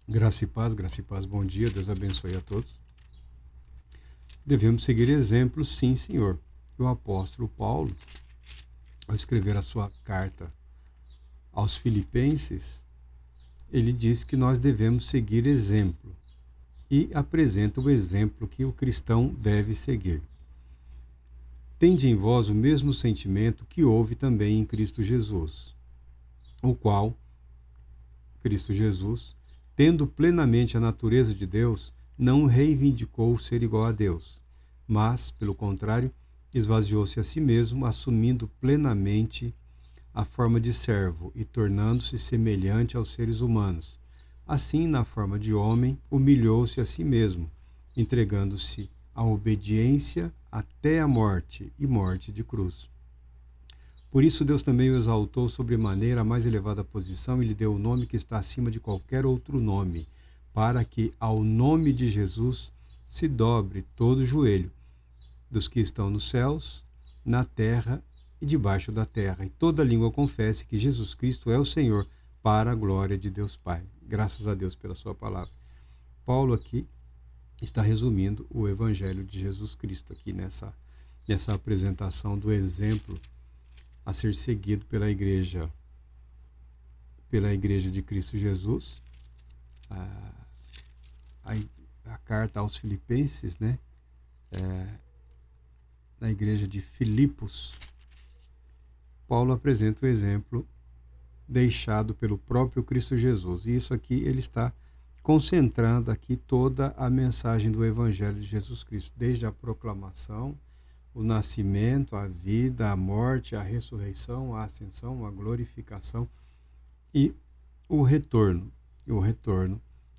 Graça e paz, bom dia, Deus abençoe a todos. Devemos seguir exemplos, sim, Senhor. O apóstolo Paulo, ao escrever a sua carta aos Filipenses, ele diz que nós devemos seguir exemplo e apresenta o exemplo que o cristão deve seguir. Tende em vós o mesmo sentimento que houve também em Cristo Jesus, o qual, Cristo Jesus, tendo plenamente a natureza de Deus, não reivindicou ser igual a Deus, mas, pelo contrário, esvaziou-se a si mesmo, assumindo plenamente a forma de servo e tornando-se semelhante aos seres humanos. Assim, na forma de homem, humilhou-se a si mesmo, entregando-se à obediência até a morte e morte de cruz. Por isso Deus também o exaltou sobremaneira à mais elevada posição e lhe deu o nome que está acima de qualquer outro nome, para que ao nome de Jesus se dobre todo o joelho dos que estão nos céus, na terra e debaixo da terra, e toda língua confesse que Jesus Cristo é o Senhor, para a glória de Deus Pai. Graças a Deus pela sua palavra. Paulo aqui está resumindo o evangelho de Jesus Cristo aqui nessa apresentação do exemplo a ser seguido pela igreja de Cristo Jesus. A carta aos Filipenses, né? Na igreja de Filipos, Paulo apresenta o exemplo deixado pelo próprio Cristo Jesus. E isso aqui ele está concentrando aqui toda a mensagem do Evangelho de Jesus Cristo, desde a proclamação, o nascimento, a vida, a morte, a ressurreição, a ascensão, a glorificação e o retorno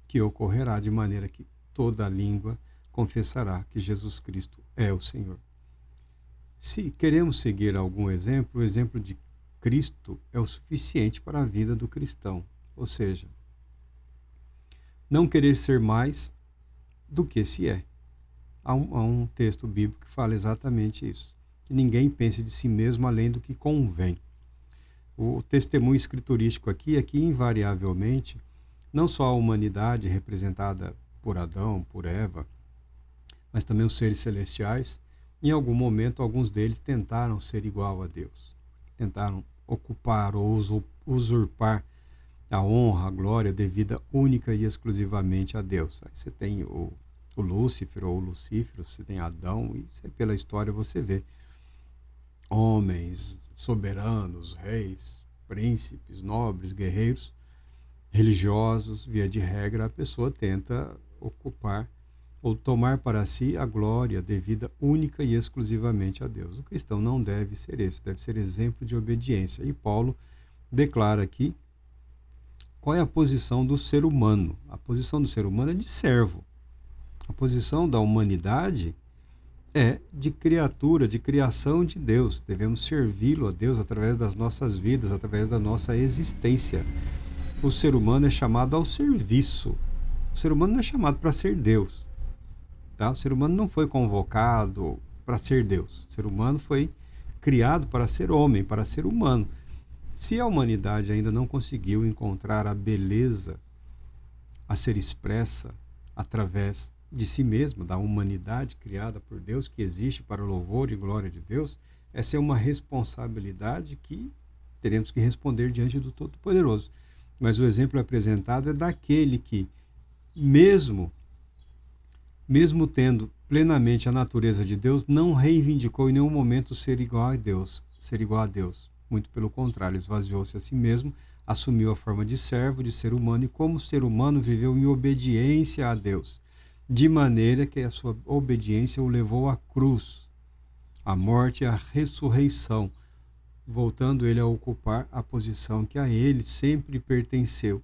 que ocorrerá de maneira que toda língua confessará que Jesus Cristo é o Senhor. Se queremos seguir algum exemplo, o exemplo de Cristo é o suficiente para a vida do cristão. Ou seja, não querer ser mais do que se é. Há um texto bíblico que fala exatamente isso. Que ninguém pense de si mesmo além do que convém. O testemunho escriturístico aqui é que, invariavelmente, não só a humanidade representada por Adão, por Eva, mas também os seres celestiais, em algum momento, alguns deles tentaram ser igual a Deus. Tentaram ocupar ou usurpar a honra, a glória devida única e exclusivamente a Deus. Aí você tem o Lúcifer ou o Lucífero, você tem Adão, e pela história você vê homens, soberanos, reis, príncipes, nobres, guerreiros, religiosos, via de regra, a pessoa tenta ocupar ou tomar para si a glória devida única e exclusivamente a Deus. O cristão não deve ser esse, deve ser exemplo de obediência. E Paulo declara aqui qual é a posição do ser humano. A posição do ser humano é de servo. A posição da humanidade é de criatura, de criação de Deus. Devemos servi-lo a Deus através das nossas vidas, através da nossa existência. O ser humano é chamado ao serviço. O ser humano não é chamado para ser Deus. Tá? O ser humano não foi convocado para ser Deus. O ser humano foi criado para ser homem, para ser humano. Se a humanidade ainda não conseguiu encontrar a beleza a ser expressa através de si mesma, da humanidade criada por Deus, que existe para o louvor e glória de Deus, essa é uma responsabilidade que teremos que responder diante do Todo-Poderoso. Mas o exemplo apresentado é daquele que, mesmo tendo plenamente a natureza de Deus, não reivindicou em nenhum momento ser igual a Deus. Muito pelo contrário, esvaziou-se a si mesmo, assumiu a forma de servo, de ser humano, e como ser humano viveu em obediência a Deus, de maneira que a sua obediência o levou à cruz, à morte e à ressurreição, voltando ele a ocupar a posição que a ele sempre pertenceu,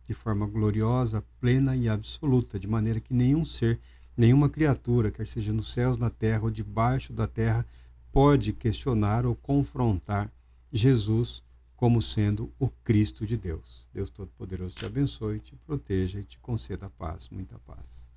de forma gloriosa, plena e absoluta, de maneira que nenhum ser, nenhuma criatura, quer seja nos céus, na terra ou debaixo da terra, pode questionar ou confrontar Jesus como sendo o Cristo de Deus. Deus Todo-Poderoso te abençoe, te proteja e te conceda paz, muita paz.